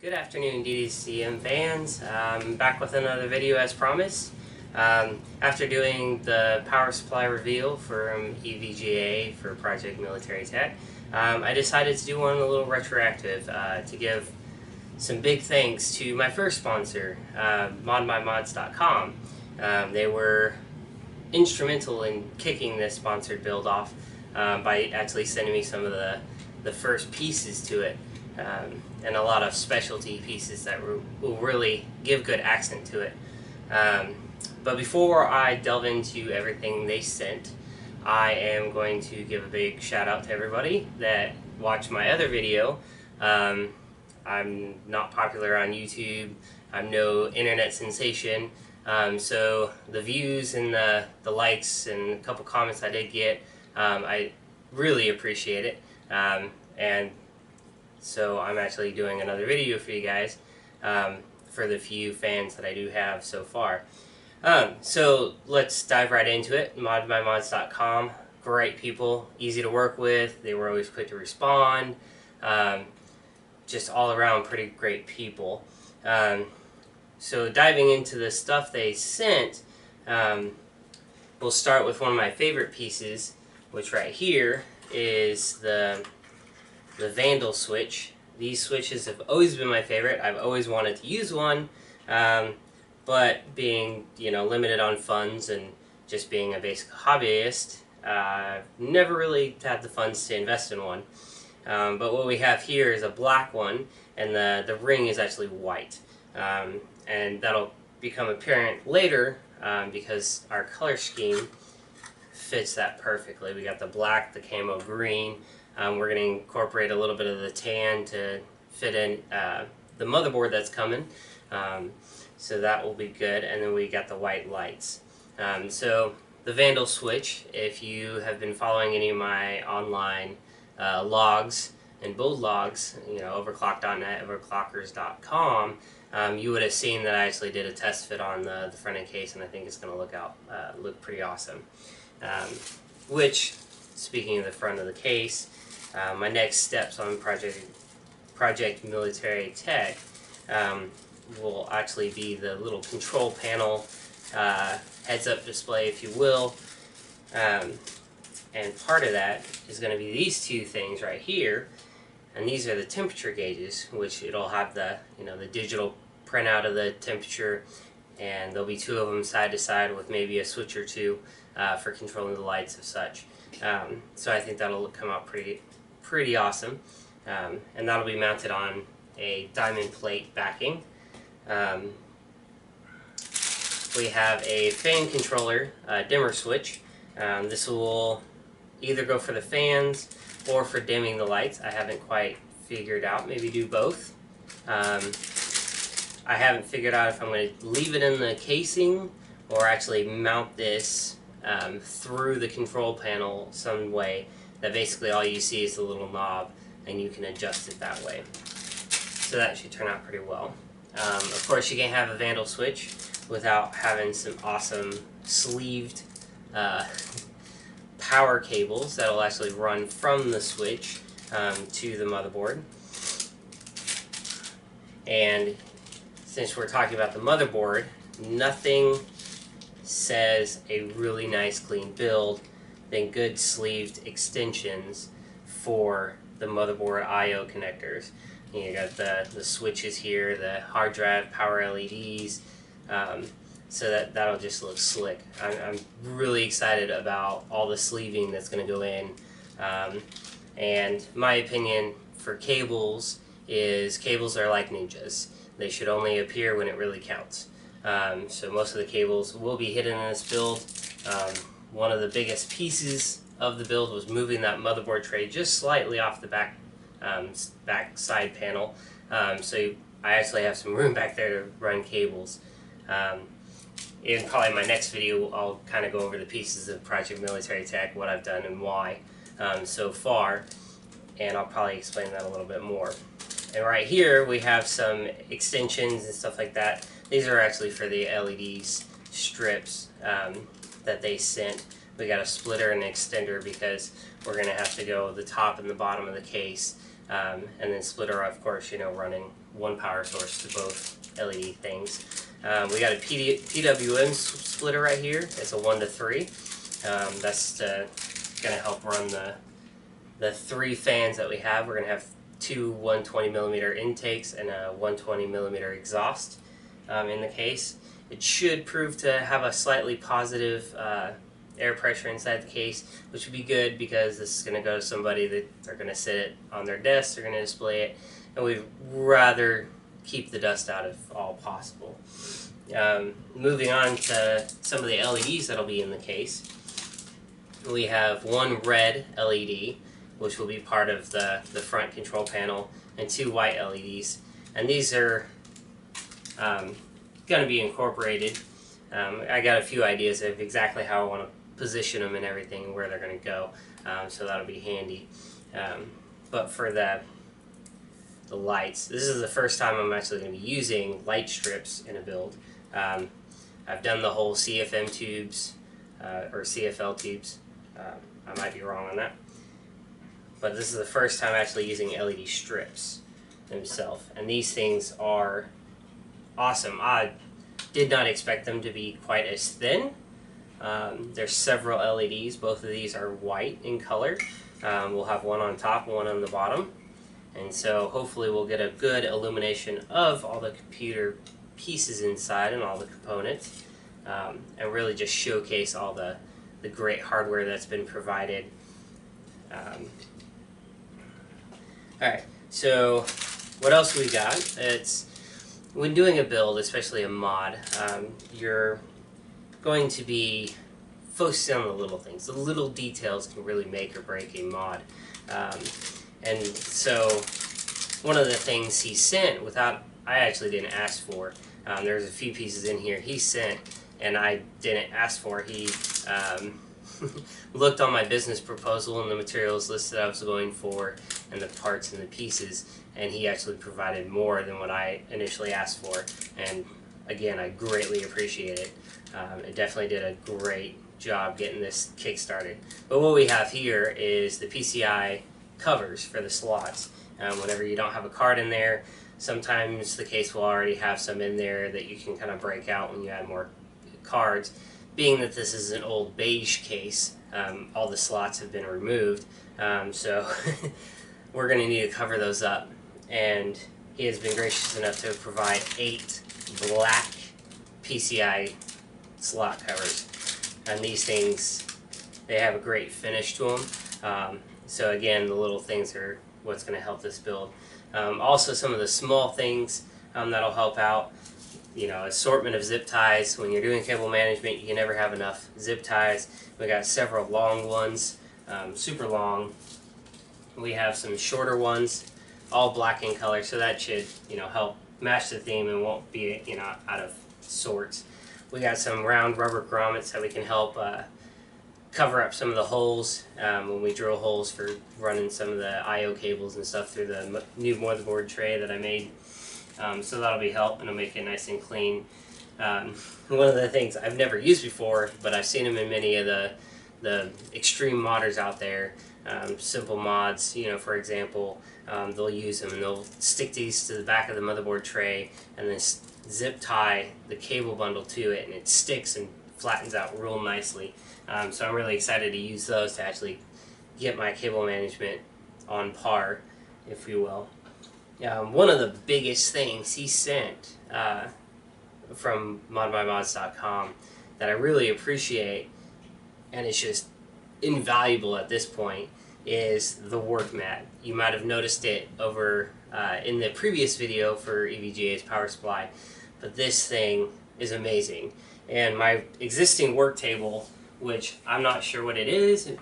Good afternoon, DDCM fans. I'm back with another video as promised. After doing the power supply reveal from EVGA for Project Military Tech, I decided to do one a little retroactive to give some big thanks to my first sponsor, modmymods.com. They were instrumental in kicking this sponsored build off by actually sending me some of the first pieces to it. And a lot of specialty pieces that will really give good accent to it. But before I delve into everything they sent, I am going to give a big shout out to everybody that watched my other video. I'm not popular on YouTube. I'm no internet sensation. So the views and the likes and a couple comments I did get, I really appreciate it. And so I'm actually doing another video for you guys, for the few fans that I do have so far. So let's dive right into it. Modmymods.com, great people, easy to work with. They were always quick to respond. Just all around pretty great people. So diving into the stuff they sent, we'll start with one of my favorite pieces, which right here is the Vandal switch. These switches have always been my favorite. I've always wanted to use one, but being limited on funds and just being a basic hobbyist, never really had the funds to invest in one. But what we have here is a black one, and the ring is actually white, and that'll become apparent later because our color scheme fits that perfectly. We got the black, the camo green. We're going to incorporate a little bit of the tan to fit in the motherboard that's coming, so that will be good. And then we got the white lights. So the Vandal switch, if you have been following any of my online logs and build logs, overclock.net, overclockers.com, you would have seen that I actually did a test fit on the front end case, and I think it's going to look pretty awesome. Which, speaking of the front of the case, my next steps on Project Military Tech will actually be the little control panel, heads-up display, if you will. And part of that is going to be these two things right here. And these are the temperature gauges, which it'll have the digital printout of the temperature, and there'll be two of them side to side with maybe a switch or two for controlling the lights and such. So I think that'll come out pretty awesome, and that'll be mounted on a diamond plate backing. We have a fan controller dimmer switch. This will either go for the fans or for dimming the lights. I haven't quite figured out. Maybe do both. I haven't figured out if I'm going to leave it in the casing or actually mount this through the control panel some way that basically all you see is the little knob and you can adjust it that way. So that should turn out pretty well. Of course, you can't have a Vandal switch without having some awesome sleeved power cables that'll actually run from the switch to the motherboard. And since we're talking about the motherboard, nothing says a really nice clean build than good sleeved extensions for the motherboard I/O connectors. You got the switches here, the hard drive power LEDs, so that'll just look slick. I'm really excited about all the sleeving that's going to go in, and my opinion for cables is cables are like ninjas. They should only appear when it really counts. So most of the cables will be hidden in this build. One of the biggest pieces of the build was moving that motherboard tray just slightly off the back side panel. So I actually have some room back there to run cables. In probably my next video, I'll kind of go over the pieces of Project Military Tech, what I've done and why so far, and I'll probably explain that a little bit more. And right here we have some extensions and stuff like that. These are actually for the LED strips that they sent we got a splitter and an extender because we're going to have to go the top and the bottom of the case, and then splitter, of course, running one power source to both LED things. We got a PWM splitter right here. It's a 1 to 3. That's going to help run the 3 fans that we have. We're going to have 2 120mm intakes and a 120mm exhaust in the case. It should prove to have a slightly positive air pressure inside the case, which would be good because this is going to go to somebody that they're going to sit it on their desk, they're going to display it, and we'd rather keep the dust out if all possible. Moving on to some of the LEDs that'll be in the case. We have one red LED, which will be part of the front control panel, and 2 white LEDs. And these are going to be incorporated. I got a few ideas of exactly how I want to position them and everything, where they're going to go, so that'll be handy. But for the lights, this is the first time I'm actually going to be using light strips in a build. I've done the whole CFM tubes, or CFL tubes. I might be wrong on that. But this is the first time actually using LED strips themselves. And these things are awesome. I did not expect them to be quite as thin. There's several LEDs. Both of these are white in color. We'll have one on top and one on the bottom. And so hopefully we'll get a good illumination of all the computer pieces inside and all the components, and really just showcase all the great hardware that's been provided. Alright, so what else we got? It's when doing a build, especially a mod, you're going to be focusing on the little things. The little details can really make or break a mod. And so one of the things he sent, I actually didn't ask for, there's a few pieces in here he sent and I didn't ask for. He looked on my business proposal and the materials list that I was going for and the parts and the pieces, and he actually provided more than what I initially asked for, and again, I greatly appreciate it. It definitely did a great job getting this kick-started. But what we have here is the PCI covers for the slots. Whenever you don't have a card in there, sometimes the case will already have some in there that you can kind of break out when you add more cards. Being that this is an old beige case, all the slots have been removed, so we're going to need to cover those up. And he has been gracious enough to provide 8 black PCI slot covers. And these things, they have a great finish to them. So again, the little things are what's going to help this build. Also, some of the small things that'll help out. Assortment of zip ties. When you're doing cable management, you can never have enough zip ties. We got several long ones, super long. We have some shorter ones, all black in color, so that should help match the theme and won't be out of sorts. We got some round rubber grommets that we can help cover up some of the holes when we drill holes for running some of the I/O cables and stuff through the new motherboard tray that I made. So that'll be help, and it'll make it nice and clean. One of the things I've never used before, but I've seen them in many of the extreme modders out there, simple mods, for example, they'll use them and they'll stick these to the back of the motherboard tray and then zip tie the cable bundle to it, and it sticks and flattens out real nicely. So I'm really excited to use those to actually get my cable management on par, if you will. One of the biggest things he sent from modmymods.com that I really appreciate, and it's just invaluable at this point, is the work mat. You might have noticed it over in the previous video for EVGA's power supply, but this thing is amazing. And my existing work table, which I'm not sure what it is, it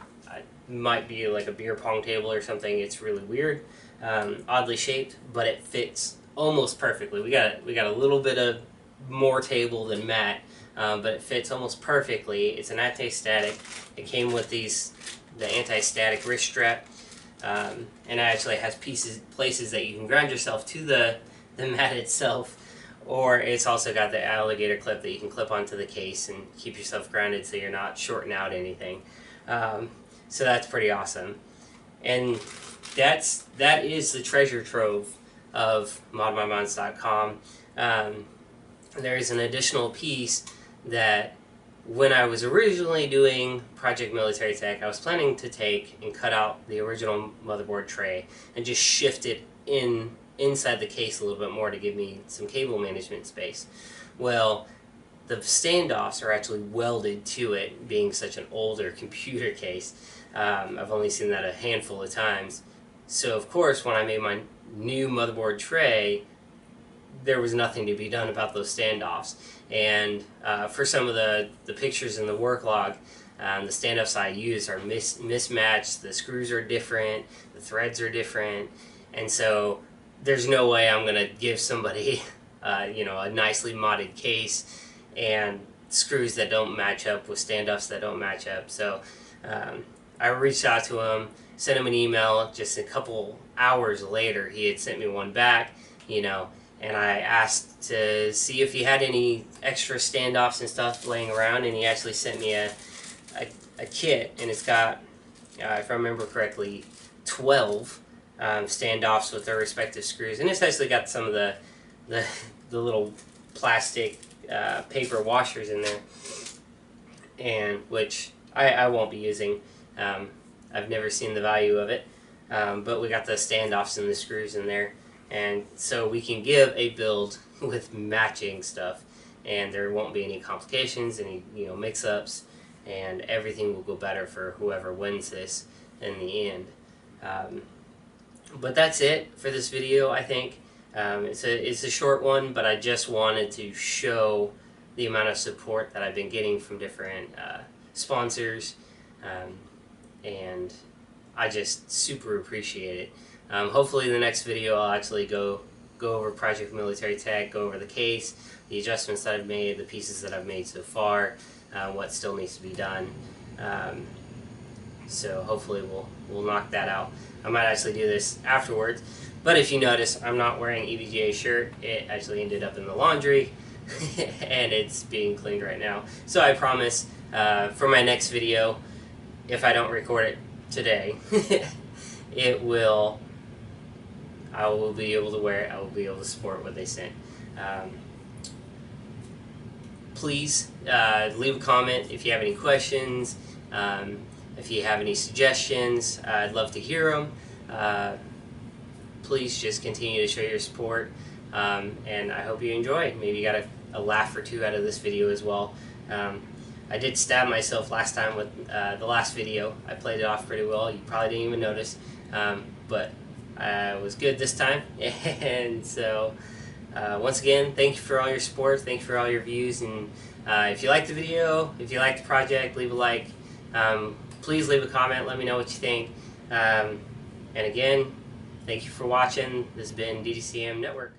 might be like a beer pong table or something, it's really weird. Oddly shaped, but it fits almost perfectly. We got a little bit of more table than mat, but it fits almost perfectly. It's an anti-static. It came with the anti-static wrist strap, and it actually has places that you can ground yourself to the mat itself, or it's also got the alligator clip that you can clip onto the case and keep yourself grounded so you're not shorting out anything. So that's pretty awesome. And that is the treasure trove of modmymods.com. There's an additional piece that when I was originally doing Project Military Tech, I was planning to take and cut out the original motherboard tray and just shift it inside the case a little bit more to give me some cable management space. Well, the standoffs are actually welded to it, being such an older computer case. I've only seen that a handful of times. So of course, when I made my new motherboard tray, there was nothing to be done about those standoffs. And for some of the pictures in the work log, the standoffs I use are mismatched, the screws are different, the threads are different, and so there's no way I'm going to give somebody a nicely modded case and screws that don't match up with standoffs that don't match up. So I reached out to him, sent him an email. Just a couple hours later, he had sent me one back, and I asked to see if he had any extra standoffs and stuff laying around, and he actually sent me a kit, and it's got, if I remember correctly, 12 standoffs with their respective screws, and it's actually got some of the little plastic paper washers in there, and which I won't be using. I've never seen the value of it, but we got the standoffs and the screws in there. And so we can give a build with matching stuff, and there won't be any complications, any mix-ups, and everything will go better for whoever wins this in the end. But that's it for this video. I think it's a short one, but I just wanted to show the amount of support that I've been getting from different sponsors, and I just super appreciate it. Hopefully in the next video I'll actually go over Project Military Tech, go over the case, the adjustments that I've made, the pieces that I've made so far, what still needs to be done. So hopefully we'll knock that out. I might actually do this afterwards, but if you notice, I'm not wearing EVGA shirt. It actually ended up in the laundry and it's being cleaned right now. So I promise for my next video, if I don't record it today, I will be able to wear it. I will be able to support what they sent. Please leave a comment if you have any questions. If you have any suggestions, I'd love to hear them. Please just continue to show your support, and I hope you enjoy. Maybe you got a laugh or two out of this video as well. I did stab myself last time with the last video. I played it off pretty well. You probably didn't even notice, but I was good this time. And so once again, thank you for all your support. Thank you for all your views. And if you like the video, if you like the project, leave a like. Please leave a comment. Let me know what you think. And again, thank you for watching. This has been DDCM Network.